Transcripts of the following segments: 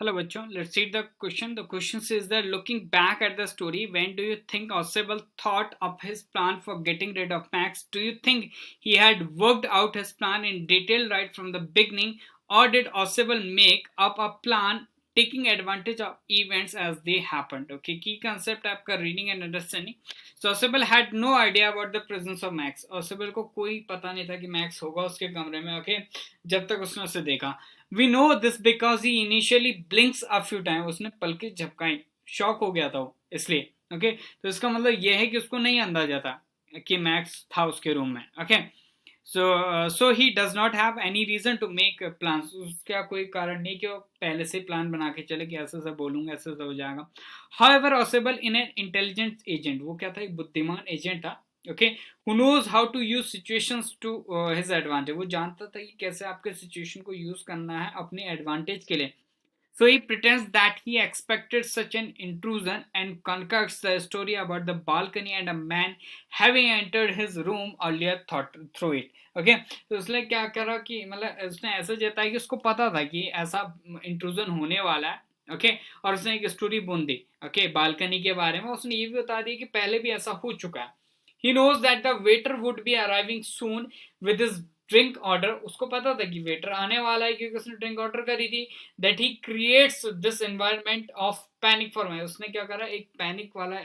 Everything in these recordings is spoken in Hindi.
Hello, bachcho. Let's read the question. The question says that looking back at the story, when do you think Osable thought up his plan for getting rid of Max? Do you think he had worked out his plan in detail right from the beginning, or did Osable make up a plan taking advantage of events as they happened? Okay, key concept आपका reading and understanding. So Osable had no idea about the presence of Max. Osable को कोई पता नहीं था कि Max होगा उसके कमरे में. Okay, जब तक उसने उसे देखा. We know this because he initially blinks a few times. उसने पलकें झपकाई, शॉक हो गया था वो इसलिए. ओके, तो इसका मतलब यह है कि उसको नहीं अंदाजा था कि मैक्स था उसके रूम में. Okay, so he does not have any reason to make plans. उसका कोई कारण नहीं कि वो पहले से प्लान बना के चले कि ऐसा ऐसा बोलूंगा, ऐसा ऐसा हो जाएगा. हाउएवर ऑसेबल इन एन इंटेलिजेंट एजेंट, वो क्या था, एक बुद्धिमान एजेंट था. Okay, who knows how to use situations to his advantage. वो जानता था कि कैसे आपके सिचुएशन को यूज करना है अपने एडवांटेज के लिए. So he pretends that he expected such an intrusion and concocts the story about the balcony and a man having entered his room earlier thought through it. Okay, तो उसने क्या करा कि मतलब उसने ऐसा जताया कि उसको पता था कि ऐसा इंट्रूजन होने वाला है. ओके, और उसने एक स्टोरी बुन दी. ओके, बालकनी के बारे में उसने ये भी बता दिया कि पहले भी ऐसा हो चुका है. He knows that the waiter would be arriving soon with his drink order. उसको पता था कि वेटर आने वाला है क्योंकि उसने ड्रिंक ऑर्डर करी थी. That he creates this environment of panic for max. उसने क्या करा, एक पैनिक वाला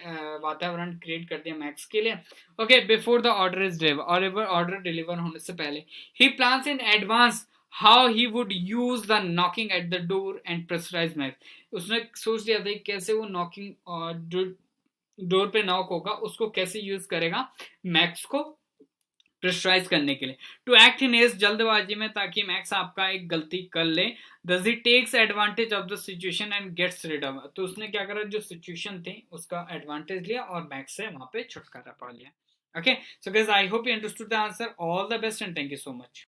वातावरण क्रिएट कर दिया मैक्स के लिए. Okay, before the order is deliver, और ऑर्डर डिलीवर होने से पहले ही plans in advance how he would use the knocking at the door and pressurise Max. उसने सोच लिया था कैसे वो नॉकिंग डोर पे नॉक होगा उसको कैसे यूज करेगा मैक्स को प्रेशराइज करने के लिए. टू एक्ट इन एज, जल्दबाजी में, ताकि मैक्स आपका एक गलती कर ले. Thus he takes advantage of the situation and gets rid of. तो उसने क्या करा, जो सिचुएशन थी उसका एडवांटेज लिया और मैक्स से वहां पे छुटकारा पा लिया. Okay, so guys, I hope you understood the answer. All the best and thank you so much.